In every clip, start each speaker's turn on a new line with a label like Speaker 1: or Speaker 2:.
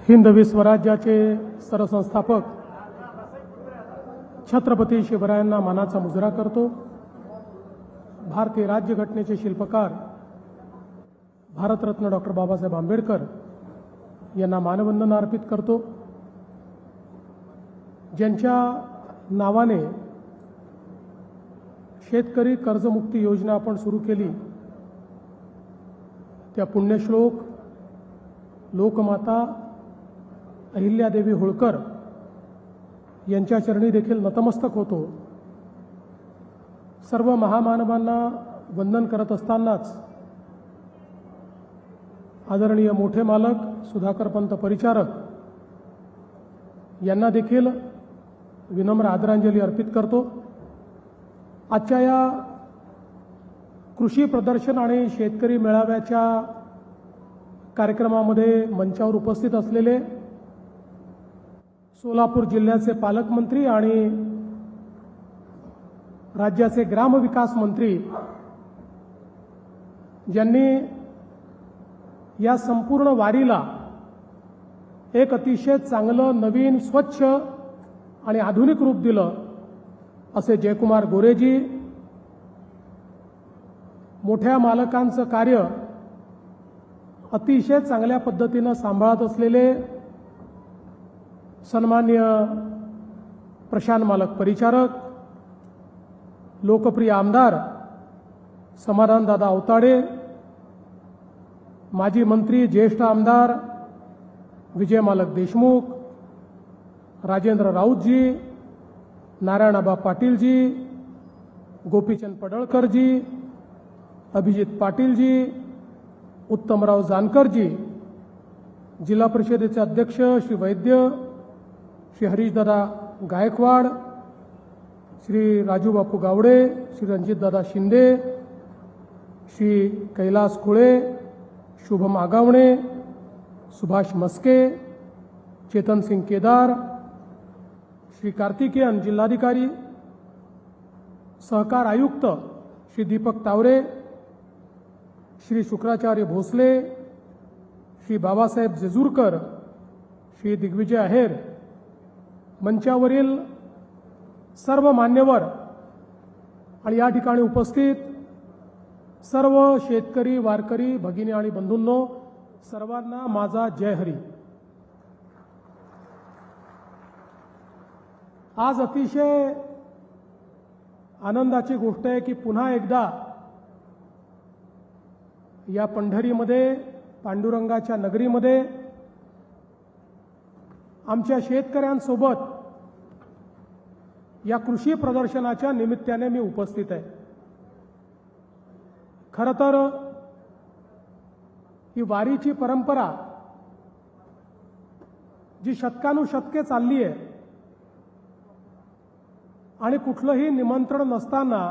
Speaker 1: हिंदवी स्वराज्याचे सरसंस्थापक छत्रपती शिवरायांना मानाचा मुजरा करतो। भारतीय राज्यघटनेचे शिल्पकार भारतरत्न डॉक्टर बाबासाहेब आंबेडकर यांना मानवंदना अर्पित करतो। ज्यांच्या नावाने शेतकरी कर्जमुक्ती योजना आपण सुरू केली, त्या पुण्यश्लोक लोकमाता अहिल्यादेवी होळकर यांच्या चरणी देखील नतमस्तक होतो। सर्व महामानवांना वंदन करत असतानाच आदरणीय मोठे मालक सुधाकर पंत परिचारक यांना देखील विनम्र आदरांजली अर्पित करतो। आजच्या या कृषी प्रदर्शन आणि शेतकरी मेळाव्याच्या कार्यक्रमामध्ये मंचावर उपस्थित असलेले सोलापूर जिल्ह्याचे पालकमंत्री आणि राज्याचे ग्रामविकास मंत्री, ज्यांनी या संपूर्ण वारीला एक अतिशय चांगलं नवीन स्वच्छ आणि आधुनिक रूप दिलं, असे जयकुमार गोरेजी, मोठ्या मालकांचं कार्य अतिशय चांगल्या पद्धतीनं सांभाळत असलेले सन्माननीय प्रशांत मालक परिचारक, लोकप्रिय आमदार समाधानदादा अवताडे, माजी मंत्री ज्येष्ठ आमदार विजय मालक देशमुख, राजेंद्र राऊतजी, नारायणआबा पाटीलजी, गोपीचंद पडळकरजी, अभिजित पाटीलजी, उत्तमराव जानकरजी, जिल्हा परिषदेचे अध्यक्ष श्री वैद्य, श्री हरीशदादा गायकवाड, श्री राजूबापू गावडे, श्री रणजितदादा शिंदे, श्री कैलास खुळे, शुभम आगावणे, सुभाष मस्के, चेतन सिंग केदार, श्री कार्तिकेयन जिल्हाधिकारी, सहकार आयुक्त श्री दीपक तावरे, श्री शुक्राचार्य भोसले, श्री बाबासाहेब जेजूरकर, श्री दिग्विजय आहेर, मंचावरील सर्व मान्यवर आणि या ठिकाणी उपस्थित सर्व शेतकरी वारकरी भगिनी आणि बंधूंनो, सर्वांना माझा जय हरी। आज अतिशय आनंदाची गोष्ट आहे की पुन्हा एकदा या पंढरीमध्ये, पांडुरंगाच्या नगरीमध्ये आमच्या शेतकऱ्यांसोबत या कृषी प्रदर्शनाच्या निमित्ताने मी उपस्थित आहे। खरं तर ही वारीची परंपरा जी शतकानुशतके चालली आहे आणि कुठलंही निमंत्रण नसताना,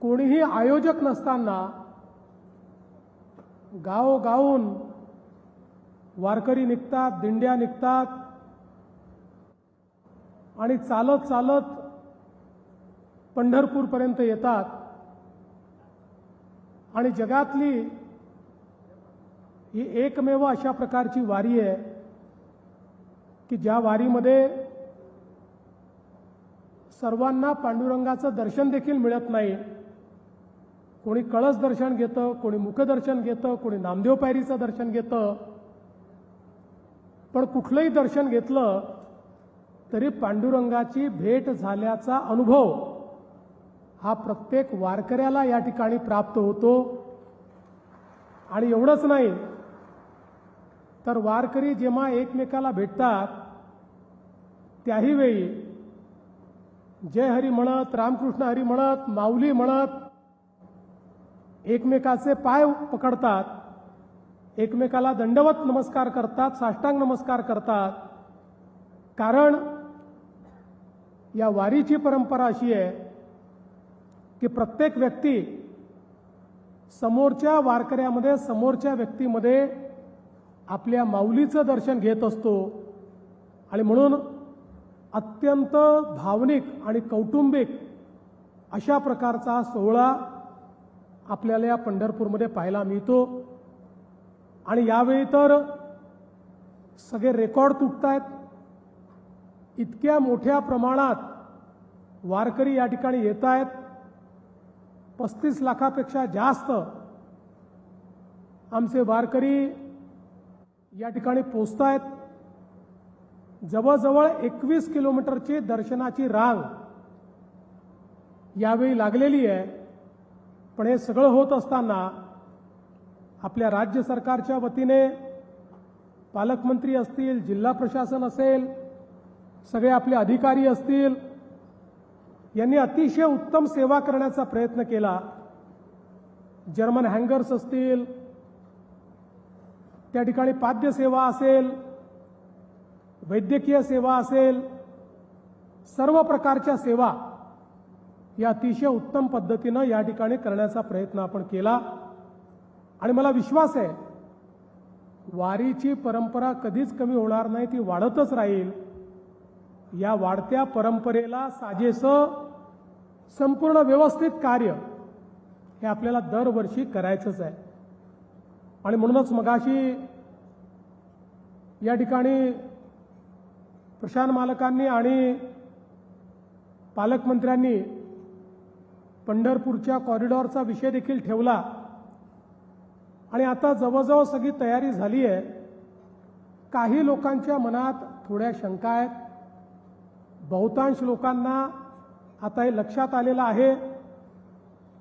Speaker 1: कोणीही आयोजक नसताना गावोगावून वारकरी निघतात, दिंड्या निघतात आणि चालत चालत पंढरपूरपर्यंत येतात आणि जगातली ही एकमेव अशा प्रकारची वारी आहे की ज्या वारीमध्ये सर्वांना पांडुरंगाचं दर्शन देखील मिळत नाही। कोणी कळस दर्शन घेतं, कोणी मुखदर्शन घेतं, कोणी नामदेव पायरीचं दर्शन घेतं, पण कुठलंही दर्शन घेतलं तरी पांडुरंगाची भेट झाल्याचा अनुभव हा प्रत्येक वारकऱ्याला या ठिकाणी प्राप्त होतो। आणि एवढंच नाही तर वारकरी जेव्हा एकमेकाला भेटतात त्याही वेळी जय हरी म्हणत, रामकृष्ण हरी म्हणत, माऊली म्हणत एकमेकाचे पाय पकडतात, एकमेकाला दंडवत नमस्कार करतात, साष्टांग नमस्कार करतात। कारण या वारीची परंपरा अशी आहे की प्रत्येक व्यक्ती समोरच्या वारकऱ्यामध्ये, समोरच्या व्यक्तीमध्ये आपल्या माऊलीचं दर्शन घेत असतो आणि म्हणून अत्यंत भावनिक आणि कौटुंबिक अशा प्रकारचा सोहळा आपल्याला या पंढरपूरमध्ये पाहायला मिळतो। आणि यावेळी तर सगळे रेकॉर्ड तुटतायत. इतक्या मोठ्या प्रमाणात वारकरी या ठिकाणी येत आहेत. 35 लाखापेक्षा जास्त आमचे वारकरी या ठिकाणी पोहोचतायत. जवळजवळ 21 किलोमीटरची दर्शनाची रांग यावेळी लागलेली आहे. पण हे सगळं होत असताना आपल्या राज्य सरकारच्या वतीने पालकमंत्री असतील, जिल्हा प्रशासन असेल, सगळे आपले अधिकारी असतील, यांनी अतिशय उत्तम सेवा करण्याचा प्रयत्न केला. जर्मन हँगर्स असतील, त्या ठिकाणी पाद्य सेवा असेल, वैद्यकीय सेवा असेल, सर्व प्रकारच्या सेवा या अतिशय उत्तम पद्धतीनं या ठिकाणी करण्याचा प्रयत्न आपण केला. आणि मला विश्वास आहे वारीची परंपरा कधीच कमी होणार नाही, ती वाढतच राहील. या वाढत्या परंपरेला साजेसं संपूर्ण व्यवस्थित कार्य हे आपल्याला दरवर्षी करायचंच आहे. आणि म्हणूनच मगाशी या ठिकाणी प्रशांत मालकांनी आणि पालकमंत्र्यांनी पंढरपूरच्या कॉरिडॉरचा विषय देखील ठेवला. आणि आता जवळजवळ सगळी तयारी झाली आहे. काही लोकांच्या मनात थोड्या शंका आहेत. बहुतांश लोकांना आता हे लक्षात आलेलं आहे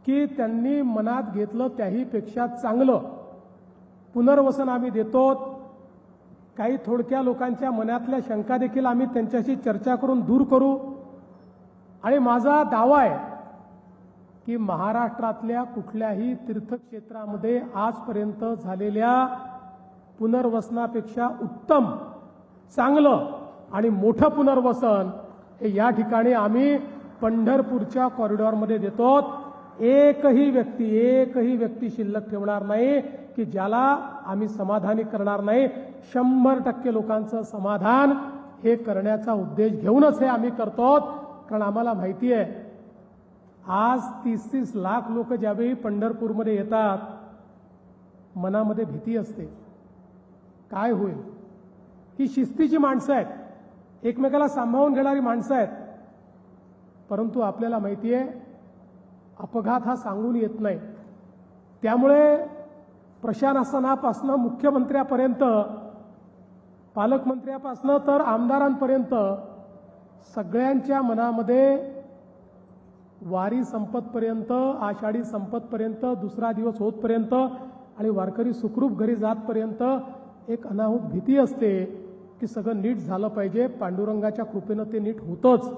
Speaker 1: की त्यांनी मनात घेतलं त्याहीपेक्षा चांगलं पुनर्वसन आम्ही देतो. काही थोडक्या लोकांच्या मनातल्या शंका देखील आम्ही त्यांच्याशी चर्चा करून दूर करू. आणि माझा दावा आहे की महाराष्ट्रातल्या कुठल्याही तीर्थक्षेत्रामध्ये आजपर्यंत झालेल्या पुनर्वसनापेक्षा उत्तम, चांगलं आणि मोठं पुनर्वसन हे या ठिकाणी आम्ही पंढरपूरच्या कॉरिडॉरमध्ये देतो. एकही व्यक्ती शिल्लक ठेवणार नाही की ज्याला आम्ही समाधानी करणार नाही. 100% लोकांचं समाधान हे करण्याचा उद्देश घेऊनच हे आम्ही करतो. कारण आम्हाला माहिती आहे आज 30-30 लाख लोक ज्यावेळी पंढरपूरमध्ये येतात, मनामध्ये भीती असते, काय होईल. ही शिस्तीची माणसं आहेत, एकमेकाला सांभाळून घेणारी माणसं आहेत. परंतु आपल्याला माहिती आहे अपघात हा सांगून येत नाही. त्यामुळे प्रशासनापासून मुख्यमंत्र्यापर्यंत, पालकमंत्र्यापासून तर आमदारांपर्यंत सगळ्यांच्या मनामध्ये वारी संपतपर्यंत, आषाढी संपतपर्यंत, दुसरा दिवस होतपर्यंत आणि वारकरी सुखरूप घरी जातपर्यंत एक अनाहूत भीती असते की सगळं नीट झालं पाहिजे. पांडुरंगाच्या कृपेनं ते नीट होतंच.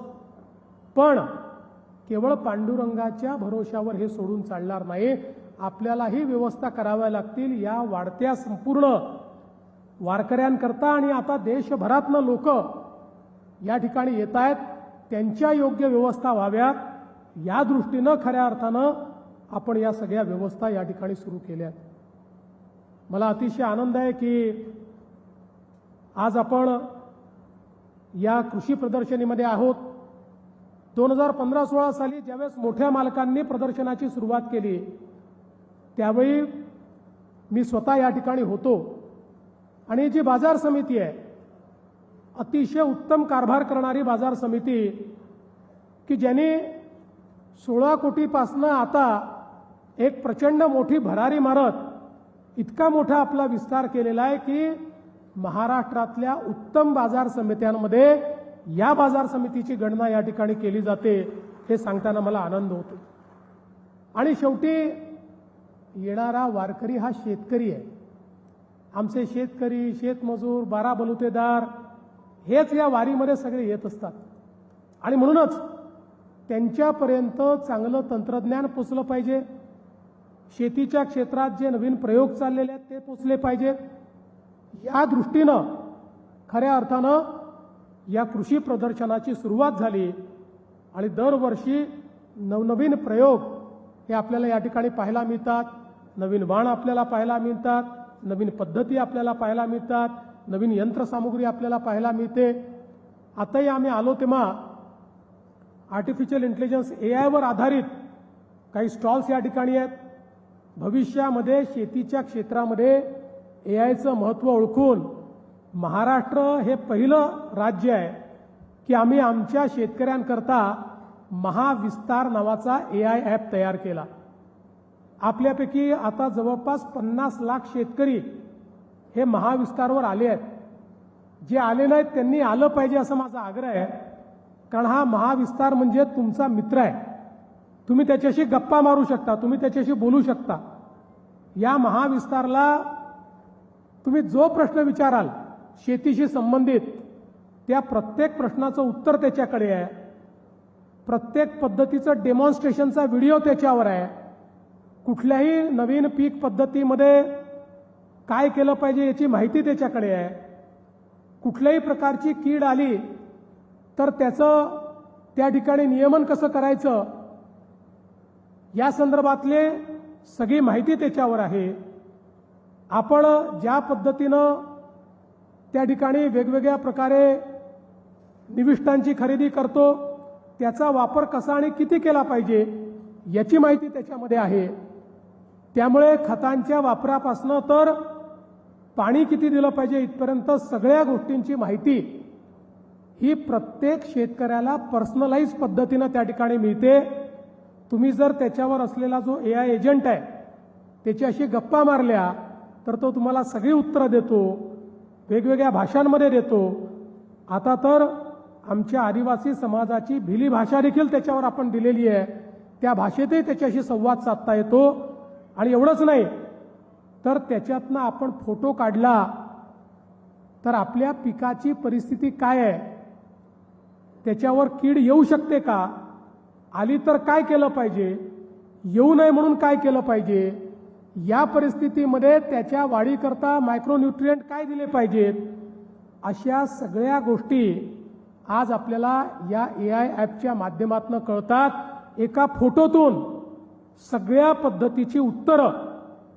Speaker 1: पण केवळ पांडुरंगाच्या भरोशावर हे सोडून चालणार नाही. आपल्यालाही व्यवस्था कराव्या लागतील. या वाढत्या संपूर्ण वारकऱ्यांकरता आणि आता देशभरातनं लोक या ठिकाणी येत आहेत, त्यांच्या योग्य व्यवस्था व्हाव्यात या दृष्टीनं खऱ्या अर्थानं आपण या सगळ्या व्यवस्था या ठिकाणी सुरू केल्या. मला अतिशय आनंद आहे की आज आपण या कृषी प्रदर्शनीमध्ये आहोत. 2015-16 साली ज्यावेळेस मोठ्या मालकांनी प्रदर्शनाची सुरुवात केली त्यावेळी मी स्वतः या ठिकाणी होतो. आणि जी बाजार समिती आहे, अतिशय उत्तम कारभार करणारी बाजार समिती की ज्यांनी 16 कोटीपासनं आता एक प्रचंड मोठी भरारी मारत इतका मोठा आपला विस्तार केलेला आहे की महाराष्ट्रातल्या उत्तम बाजार समित्यांमध्ये या बाजार समितीची गणना या ठिकाणी केली जाते. हे सांगताना मला आनंद होतो. आणि शेवटी येणारा वारकरी हा शेतकरी आहे. आमचे शेतकरी, शेतमजूर, बारा बलुतेदार हेच या वारीमध्ये सगळे येत असतात. आणि म्हणूनच त्यांच्यापर्यंत चांगलं तंत्रज्ञान पोचलं पाहिजे. शेतीच्या क्षेत्रात जे नवीन प्रयोग चाललेले आहेत ते पोचले पाहिजेत. या दृष्टीनं खऱ्या अर्थानं या कृषी प्रदर्शनाची सुरुवात झाली. आणि दरवर्षी नवनवीन प्रयोग हे आपल्याला या ठिकाणी पाहायला मिळतात. नवीन वाण आपल्याला पाहायला मिळतात, नवीन पद्धती आपल्याला पाहायला मिळतात, नवीन यंत्रसामुग्री आपल्याला पाहायला मिळते. आताही आम्ही आलो तेव्हा आर्टिफिशियल इंटेलिजन्स AI वर आधारित काही स्टॉल्स या ठिकाणी आहेत. भविष्यामध्ये शेतीच्या क्षेत्रामध्ये AIचं महत्त्व ओळखून महाराष्ट्र हे पहिलं राज्य आहे की आम्ही आमच्या शेतकऱ्यांकरता महाविस्तार नावाचा AI ॲप तयार केला. आपल्यापैकी आता जवळपास 50 लाख शेतकरी हे महाविस्तारवर आले आहेत. जे आले नाहीत त्यांनी आलं पाहिजे असं माझा आग्रह आहे. कारण हा महाविस्तार म्हणजे तुमचा मित्र आहे. तुम्ही त्याच्याशी गप्पा मारू शकता, तुम्ही त्याच्याशी बोलू शकता. या महाविस्तारला तुम्ही जो प्रश्न विचाराल शेतीशी संबंधित त्या प्रत्येक प्रश्नाचं उत्तर त्याच्याकडे आहे. प्रत्येक पद्धतीचं डेमॉन्स्ट्रेशनचा व्हिडिओ त्याच्यावर आहे. कुठल्याही नवीन पीक पद्धतीमध्ये काय केलं पाहिजे याची माहिती त्याच्याकडे आहे. कुठल्याही प्रकारची कीड आली तर त्याचं त्या ठिकाणी नियमन कसं करायचं या संदर्भातले सगळी माहिती त्याच्यावर आहे. आपण ज्या पद्धतीनं त्या ठिकाणी वेगवेगळ्या प्रकारे निविष्ठांची खरेदी करतो त्याचा वापर कसा आणि किती केला पाहिजे याची माहिती त्याच्यामध्ये आहे. त्यामुळे खतांच्या वापरापासून तर पाणी किती दिलं पाहिजे इथपर्यंत सगळ्या गोष्टींची माहिती ही प्रत्येक शेतकऱ्याला पर्सनलाइज पद्धतीनं त्या ठिकाणी मिळते. तुम्ही जर त्याच्यावर असलेला जो AI एजंट आहे त्याच्याशी गप्पा मारल्या तर तो तुम्हाला सगळी उत्तरं देतो, वेगवेगळ्या भाषांमध्ये देतो. आता तर आमच्या आदिवासी समाजाची भिली भाषा देखील त्याच्यावर आपण दिलेली आहे. त्या भाषेतही त्याच्याशी संवाद साधता येतो. आणि एवढंच नाही तर त्याच्यातनं आपण फोटो काढला तर आपल्या पिकाची परिस्थिती काय आहे, त्याच्यावर कीड येऊ शकते का, आली तर काय केलं पाहिजे, येऊ नये म्हणून काय केलं पाहिजे, या परिस्थितीमध्ये त्याच्या वाढीकरता मायक्रोन्यूट्रिएंट काय दिले पाहिजेत, अशा सगळ्या गोष्टी आज आपल्याला या AI ॲपच्या माध्यमातून कळतात. एका फोटोतून सगळ्या पद्धतीची उत्तरं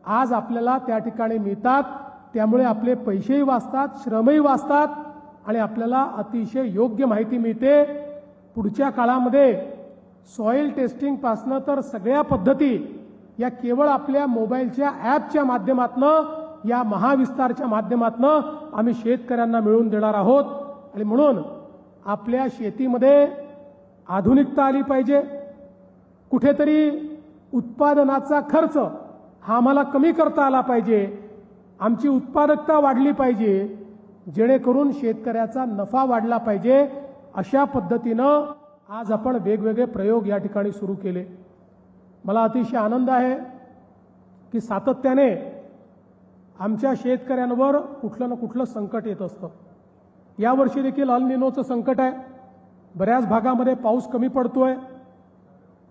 Speaker 1: आज आपल्याला त्या ठिकाणी मिळतात. त्यामुळे आपले पैसेही वाचतात, श्रमही वाचतात आणि आपल्याला अतिशय योग्य माहिती मिळते. पुढच्या काळामध्ये सॉईल टेस्टिंगपासनं तर सगळ्या पद्धती या केवळ आपल्या मोबाईलच्या ॲपच्या माध्यमातून या महाविस्तारच्या माध्यमातून आम्ही शेतकऱ्यांना मिळवून देणार आहोत. आणि म्हणून आपल्या शेतीमध्ये आधुनिकता आली पाहिजे. कुठेतरी उत्पादनाचा खर्च हा आम्हाला कमी करता आला पाहिजे. आमची उत्पादकता वाढली पाहिजे जेणेकरून शेतकऱ्याचा नफा वाढला पाहिजे. अशा पद्धतीनं आज आपण वेगवेगळे प्रयोग या ठिकाणी सुरू केले. मला अतिशय आनंद आहे की सातत्याने आमच्या शेतकऱ्यांवर कुठलं ना कुठलं संकट येत असतं. यावर्षी देखील अल निनोचं संकट आहे. बऱ्याच भागामध्ये पाऊस कमी पडतोय.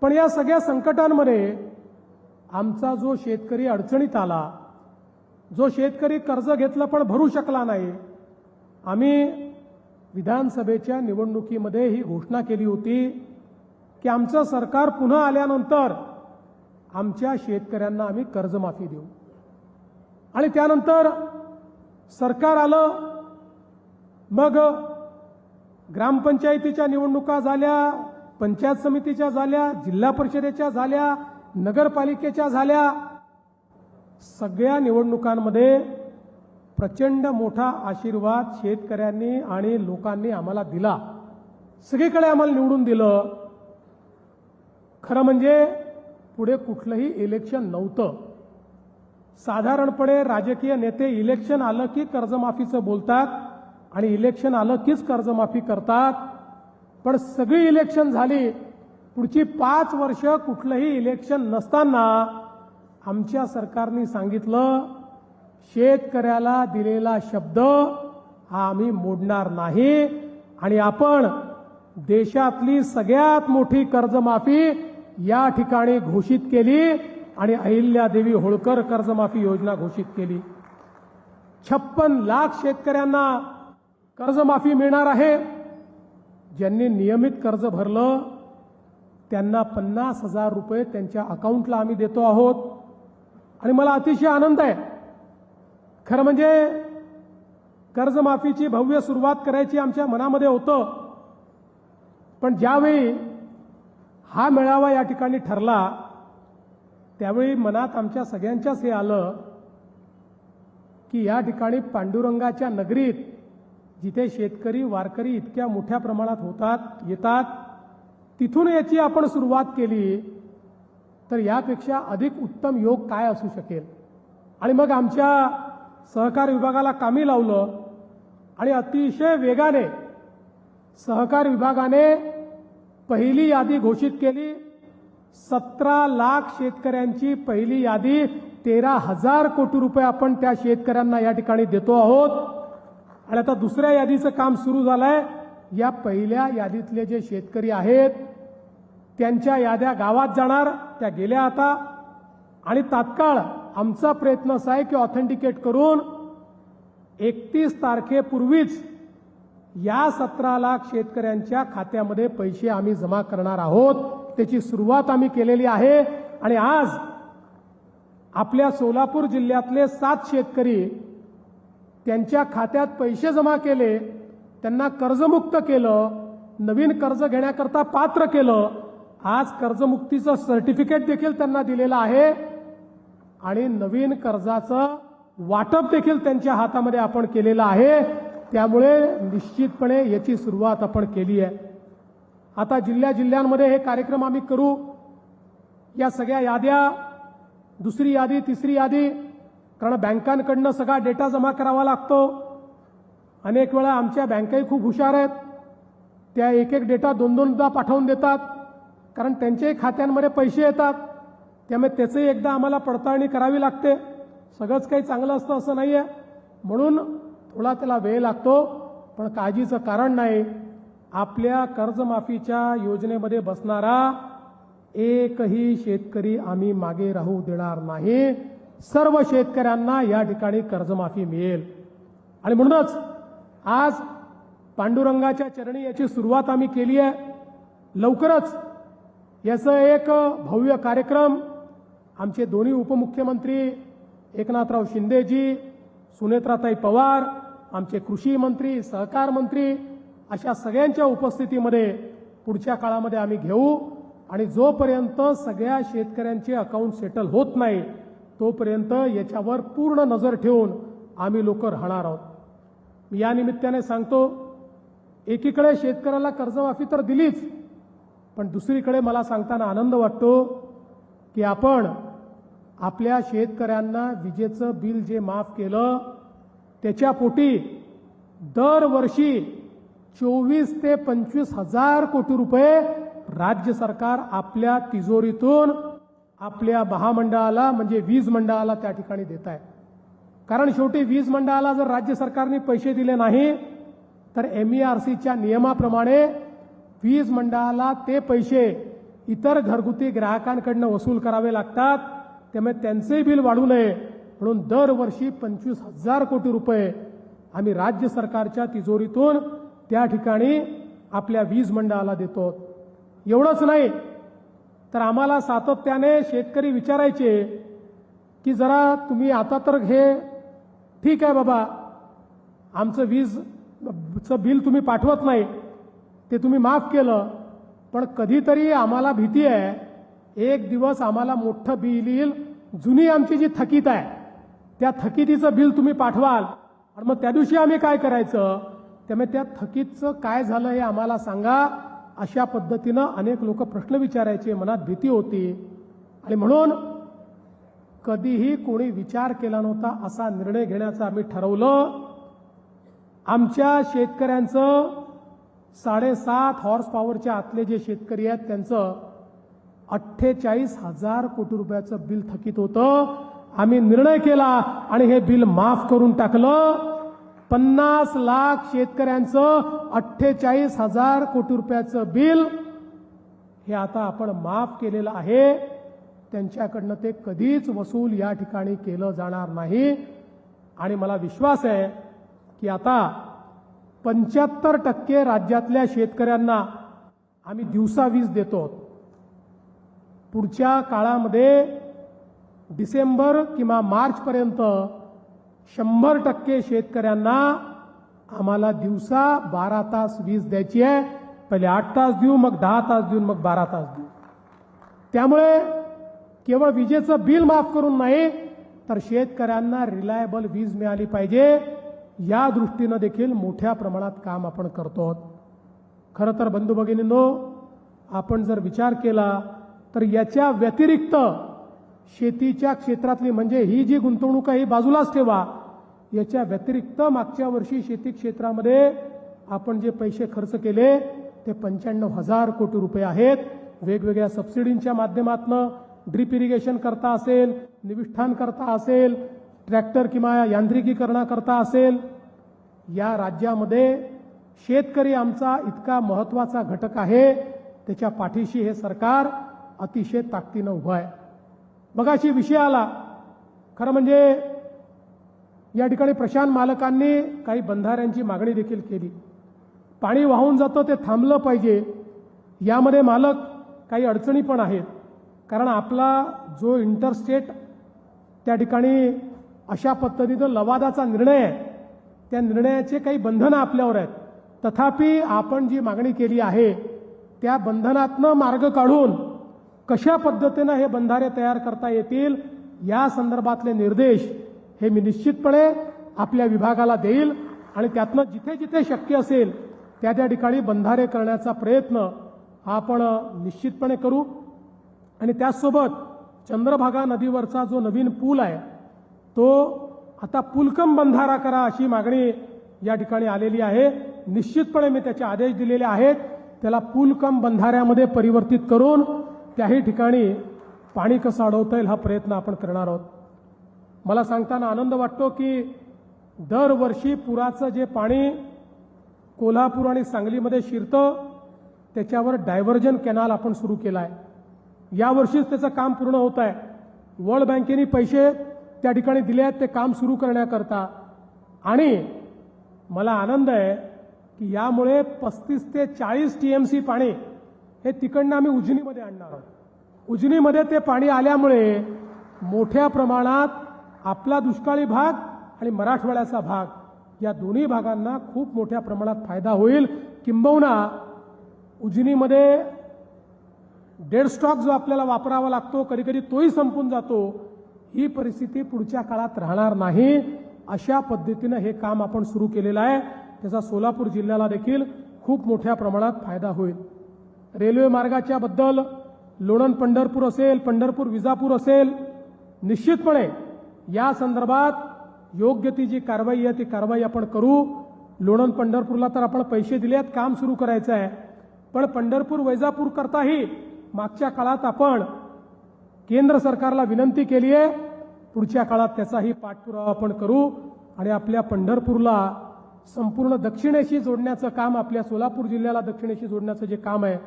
Speaker 1: पण या सगळ्या संकटांमध्ये आमचा जो शेतकरी अडचणीत आला, जो शेतकरी कर्ज घेतलं पण भरू शकला नाही, आम्ही विधानसभेच्या निवडणुकीमध्ये ही घोषणा केली होती की आमचं सरकार पुन्हा आल्यानंतर आमच्या शेतकऱ्यांना आम्ही कर्जमाफी देऊ. आणि त्यानंतर सरकार आलं. मग ग्रामपंचायतीच्या निवडणुका झाल्या, पंचायत समितीच्या झाल्या, जिल्हा परिषदेच्या झाल्या, नगरपालिकेच्या झाल्या. सगळ्या निवडणुकांमध्ये प्रचंड मोठा आशीर्वाद शेतकऱ्यांनी आणि लोकांनी आम्हाला दिला. सगळीकडे आम्हाला निवडून दिलं. खरं म्हणजे पुढे कुठलंही इलेक्शन नव्हतं. साधारणपणे राजकीय नेते इलेक्शन आलं की कर्जमाफीचं बोलतात आणि इलेक्शन आलं कीच कर्जमाफी करतात. पण सगळी इलेक्शन झाली, पुढची 5 वर्ष कुठलंही इलेक्शन नसताना आमच्या सरकारने सांगितलं शेतकऱ्याला दिलेला शब्द हा आम्ही मोडणार नाही आणि आपण देशातली सगळ्यात मोठी कर्जमाफी या ठिकाणी घोषित केली आणि अहिल्यादेवी होळकर कर्जमाफी योजना घोषित केली. 56 लाख शेतकऱ्यांना कर्जमाफी मिळणार आहे. ज्यांनी नियमित कर्ज भरलं त्यांना 50,000 रुपये त्यांच्या अकाउंटला आम्ही देतो आहोत. आणि मला अतिशय आनंद आहे. खरं म्हणजे कर्जमाफीची भव्य सुरुवात करायची आमच्या मनामध्ये होतं. पण ज्यावेळी हा मेळावा या ठिकाणी ठरला त्यावेळी मनात आमच्या सगळ्यांच्याच हे आलं की या ठिकाणी पांडुरंगाच्या नगरीत जिथे शेतकरी वारकरी इतक्या मोठ्या प्रमाणात येतात तिथून याची आपण सुरुवात केली तर यापेक्षा अधिक उत्तम योग काय असू शकेल. आणि मग आमच्या सहकार विभागाला कामी लावलं आणि अतिशय वेगाने सहकार विभागाने पहिली यादी घोषित केली. 17 लाख शेतकऱ्यांची पहिली यादी 13,000 कोटी रुपये आपण त्या शेतकऱ्यांना या ठिकाणी देतो आहोत. आणि आता दुसऱ्या यादीचं काम सुरू झालंय. या पहिल्या यादीतले जे शेतकरी आहेत त्यांच्या याद्या गावात जाणार, त्या गेल्या आता. आणि तात्काळ आमचा प्रयत्न असा आहे की ऑथेंटिकेट करून 31 तारखेपूर्वीच या 17 लाख शेतकऱ्यांच्या खात्यामध्ये पैसे आम्ही जमा करणार आहोत. त्याची सुरुवात आम्ही केलेली आहे. आणि आज आपल्या सोलापूर जिल्ह्यातले 7 शेतकरी त्यांच्या खात्यात पैसे जमा केले, त्यांना कर्जमुक्त केलं, नवीन कर्ज घेण्याकरता पात्र केलं. आज कर्जमुक्तीचं सर्टिफिकेट देखील त्यांना दिलेलं आहे आणि नवीन कर्जाचं वाटप देखील त्यांच्या हातामध्ये आपण केलेलं आहे. त्यामुळे निश्चितपणे याची सुरुवात आपण केली आहे. आता जिल्ह्यांमध्ये हे कार्यक्रम आम्ही करू. या सगळ्या याद्या, दुसरी यादी, तिसरी यादी, कारण बँकांकडनं सगळा डेटा जमा करावा लागतो. अनेक वेळा आमच्या बँकाही खूप हुशार आहेत. त्या एक डेटा 2-2दा पाठवून देतात, कारण त्यांच्याही खात्यांमध्ये पैसे येतात. त्यामुळे त्याचंही एकदा आम्हाला पडताळणी करावी लागते. सगळंच काही चांगलं असतं असं नाही आहे, म्हणून थोडा त्याला वेळ लागतो. पण काळजीचं कारण नाही. आपल्या कर्जमाफीच्या योजनेमध्ये बसणारा एकही शेतकरी आम्ही मागे राहू देणार नाही. सर्व शेतकऱ्यांना या ठिकाणी कर्जमाफी मिळेल. आणि म्हणूनच आज पांडुरंगाच्या चरणी याची सुरुवात आम्ही केली आहे. लवकरच याचं एक भव्य कार्यक्रम आमचे दोन्ही उपमुख्यमंत्री एकनाथराव शिंदेजी, सुनेत्राताई पवार, आमचे कृषी मंत्री, सहकार मंत्री अशा सगळ्यांच्या उपस्थितीमध्ये पुढच्या काळामध्ये आम्ही घेऊ. आणि जोपर्यंत सगळ्या शेतकऱ्यांचे अकाउंट सेटल होत नाही तोपर्यंत याच्यावर पूर्ण नजर ठेवून आम्ही लोक राहणार आहोत. मी या निमित्ताने सांगतो, एकीकडे शेतकऱ्याला कर्जमाफी तर दिलीच, पण दुसरीकडे मला सांगताना आनंद वाटतो की आपण आपल्या शेतकऱ्यांना विजेचं बिल जे माफ केलं त्याच्या पोटी दरवर्षी 24 ते 25 हजार कोटी रुपये राज्य सरकार आपल्या तिजोरीतून आपल्या महामंडळाला म्हणजे वीज मंडळाला त्या ठिकाणी देत आहे. कारण शेवटी वीज मंडळाला जर राज्य सरकारने पैसे दिले नाही तर MERCच्या नियमाप्रमाणे वीज मंडळाला ते पैसे इतर घरगुती ग्राहकांकडून वसूल करावे लागतात. त्यामुळे त्यांचे बिल वाढू नये म्हणून दरवर्षी 25,000 कोटी रुपये आम्ही राज्य सरकारच्या तिजोरीतून त्या ठिकाणी आपल्या वीज मंडळाला देतो. एवढंच नाही तर आम्हाला सातत्याने शेतकरी विचारायचे की जरा तुम्ही आता तर हे ठीक आहे बाबा, आमचं वीजचं बिल तुम्ही पाठवत नाही, ते तुम्ही माफ केलं, पण कधीतरी आम्हाला भीती आहे एक दिवस आम्हाला मोठं बिल येईल, जुनी आमची जी थकीत आहे त्या थकितीचं बिल तुम्ही पाठवाल आणि मग त्या दिवशी आम्ही काय करायचं. त्यामुळे त्या थकीतचं काय झालं हे आम्हाला सांगा. अशा पद्धतीनं अनेक लोक प्रश्न विचारायचे, मनात भीती होती. आणि म्हणून कधीही कोणी विचार केला नव्हता असा निर्णय घेण्याचं आम्ही ठरवलं. आमच्या शेतकऱ्यांचं 7.5 हॉर्स पॉवरच्या आतले जे शेतकरी आहेत त्यांचं 48,000 कोटी रुपयाचं बिल थकीत होतं. आम्ही निर्णय केला आणि हे बिल माफ करून टाकलं. 50 लाख शेतकऱ्यांचं 48,000 कोटी रुपयाचं बिल हे आता आपण माफ केलेलं आहे. त्यांच्याकडनं ते कधीच वसूल या ठिकाणी केलं जाणार नाही. आणि मला विश्वास आहे की आता 75% राज्यातल्या शेतकऱ्यांना आम्ही दिवसा वीज देतो. पुढच्या काळामध्ये डिसेंबर किंवा मार्चपर्यंत 100% शेतकऱ्यांना आम्हाला दिवसा 12 तास वीज द्यायची आहे. पहिले 8 तास देऊ, मग 10 तास देऊन मग 12 तास देऊ. त्यामुळे केवळ विजेचं बिल माफ करून नाही तर शेतकऱ्यांना रिलायबल वीज मिळाली पाहिजे, या दृष्टीनं देखील मोठ्या प्रमाणात काम आपण करतो. खरं तर बंधू भगिनींनो, आपण जर विचार केला तर याच्या व्यतिरिक्त शेतीच्या क्षेत्रातली म्हणजे ही जी गुंतवणूक आहे ही बाजूलाच ठेवा, याच्या व्यतिरिक्त मागच्या वर्षी शेती क्षेत्रामध्ये आपण जे पैसे खर्च केले ते 95,000 कोटी रुपये आहेत. वेगवेगळ्या सबसिडींच्या माध्यमातून ड्रीप इरिगेशन करता असेल, निविष्ठान करता असेल, ट्रॅक्टर किंवा यांत्रिकीकरणाकरता असेल. या राज्यामध्ये शेतकरी आमचा इतका महत्त्वाचा घटक आहे, त्याच्या पाठीशी हे सरकार अतिशय ताकदीनं उभं आहे. मगाशी विषय आला, खरं म्हणजे या ठिकाणी प्रशांत मालकांनी काही बंधाऱ्यांची मागणी देखील केली. पाणी वाहून जातं ते थांबलं पाहिजे. यामध्ये मालक काही अडचणी पण आहेत, कारण आपला जो इंटरस्टेट त्या ठिकाणी अशा पद्धतीनं लवादाचा निर्णय आहे, त्या निर्णयाचे काही बंधनं आपल्यावर आहेत. तथापि आपण जी मागणी केली आहे त्या बंधनातनं मार्ग काढून कशा पद्धतीनं हे बंधारे तयार करता येतील या संदर्भातले निर्देश हे मी निश्चितपणे आपल्या विभागाला देईल आणि त्यातनं जिथे जिथे शक्य असेल त्या त्या ठिकाणी बंधारे करण्याचा प्रयत्न आपण निश्चितपणे करू. आणि त्याचसोबत चंद्रभागा नदीवरचा जो नवीन पूल आहे तो आता पुलकम बंधारा करा अशी मागणी या ठिकाणी आलेली आहे. निश्चितपणे मी त्याचे आदेश दिलेले आहेत. त्याला पुलकम बंधाऱ्यामध्ये परिवर्तित करून त्याही ठिकाणी पाणी कसं अडवता येईल हा प्रयत्न आपण करणार आहोत. मला सांगताना आनंद वाटतो की दरवर्षी पुराचं जे पाणी कोल्हापूर आणि सांगलीमध्ये शिरतं त्याच्यावर डायव्हर्जन कॅनाल आपण सुरू केला आहे. यावर्षीच त्याचं काम पूर्ण होत आहे. वर्ल्ड बँकेने पैसे त्या ठिकाणी दिले आहेत ते काम सुरू करण्याकरता. आणि मला आनंद आहे की यामुळे 35 ते 40 TMC पाणी हे तिकडनं आम्ही उजनीमध्ये आणणार आहोत. उजनीमध्ये ते पाणी आल्यामुळे मोठ्या प्रमाणात आपला दुष्काळी भाग आणि मराठवाड्याचा भाग या दोन्ही भागांना खूप मोठ्या प्रमाणात फायदा होईल. किंबहुना उजनीमध्ये डेड स्टॉक जो आपल्याला वापरावा लागतो कधी कधी तोही संपून जातो. ही परिस्थिती पुढच्या काळात राहणार नाही. अशा पद्धतीनं हे काम आपण सुरू केलेलं आहे. त्याचा सोलापूर जिल्ह्याला देखील खूप मोठ्या प्रमाणात फायदा होईल. रेल्वे मार्गाच्या बद्दल लोणंद पंढरपूर असेल, पंढरपूर विजापूर असेल, निश्चितपणे या संदर्भात योग्य ती जी कारवाई आहे ती कारवाई आपण करू. लोणंद पंढरपूरला तर आपण पैसे दिले आहेत, काम सुरू करायचं आहे. पण पंढरपूर वैजापूर करताही मागच्या काळात आपण केंद्र सरकारला विनंती केली आहे. पुढच्या काळात त्याचाही पाठपुरावा आपण करू आणि आपल्या पंढरपूरला संपूर्ण दक्षिणेशी जोडण्याचं काम, आपल्या सोलापूर जिल्ह्याला दक्षिणेशी जोडण्याचं जे काम आहे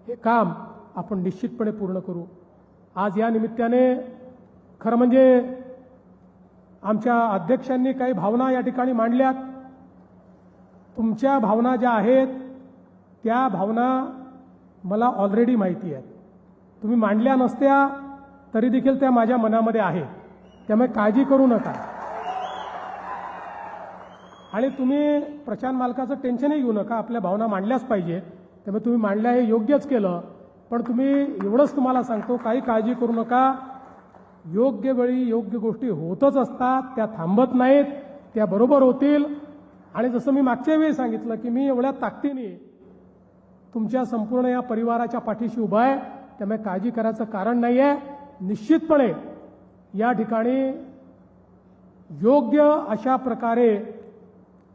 Speaker 1: हे काम आपण निश्चितपणे पूर्ण करू. आज या निमित्ताने खरं म्हणजे आमच्या अध्यक्षांनी काही भावना या ठिकाणी मांडल्यात. तुमच्या भावना ज्या आहेत त्या भावना मला ऑलरेडी माहिती आहेत. तुम्ही मांडल्या नसत्या तरी देखील त्या माझ्या मनामध्ये आहेत. त्यामुळे काळजी करू नका. आणि तुम्ही प्रशांत मालकाचं टेन्शनही घेऊ नका. आपल्या भावना मांडल्याच पाहिजे. त्यामुळे तुम्ही मांडल्या हे योग्यच केलं. पण तुम्ही एवढंच तुम्हाला सांगतो, काही काळजी करू नका. योग्य वेळी योग्य गोष्टी होतच असतात, त्या थांबत नाहीत, त्या बरोबर होतील. आणि जसं मी मागच्या वेळी सांगितलं की मी एवढ्या ताकदीने तुमच्या संपूर्ण या परिवाराच्या पाठीशी उभा आहे. त्यामुळे काळजी करायचं कारण नाही आहे. निश्चितपणे या ठिकाणी योग्य अशा प्रकारे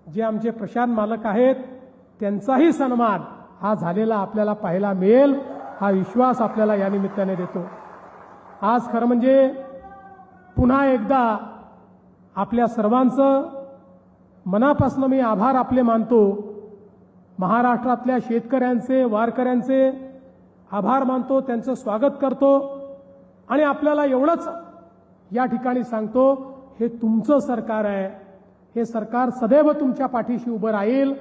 Speaker 1: जे आमचे प्रशांत मालक आहेत त्यांचाही सन्मान हा झालेला आपल्याला पाहायला मिळेल, हा विश्वास आपल्याला या निमित्ताने देतो. आज खरं म्हणजे पुन्हा एकदा आपल्या सर्वांचं मनापासून मी आभार आपले मानतो. महाराष्ट्रातल्या शेतकऱ्यांचे, वारकऱ्यांचे आभार मानतो, त्यांचं स्वागत करतो. आणि आपल्याला एवढंच या ठिकाणी सांगतो, हे तुमचं सरकार आहे. हे सरकार सदैव तुमच्या पाठीशी उभं राहील.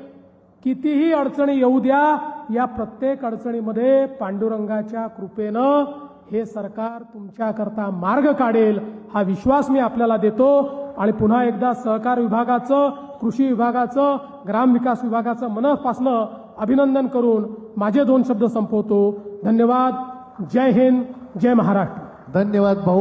Speaker 1: कितीही अडचणी येऊ द्या, या प्रत्येक अडचणीमध्ये पांडुरंगाच्या कृपेनं हे सरकार तुमच्याकरता मार्ग काढेल, हा विश्वास मी आपल्याला देतो. आणि पुन्हा एकदा सहकार विभागाचं, कृषी विभागाचं, ग्रामविकास विभागाचं मनापासनं अभिनंदन करून माझे 2 शब्द संपवतो. धन्यवाद. जय हिंद, जय महाराष्ट्र.
Speaker 2: धन्यवाद भाऊ.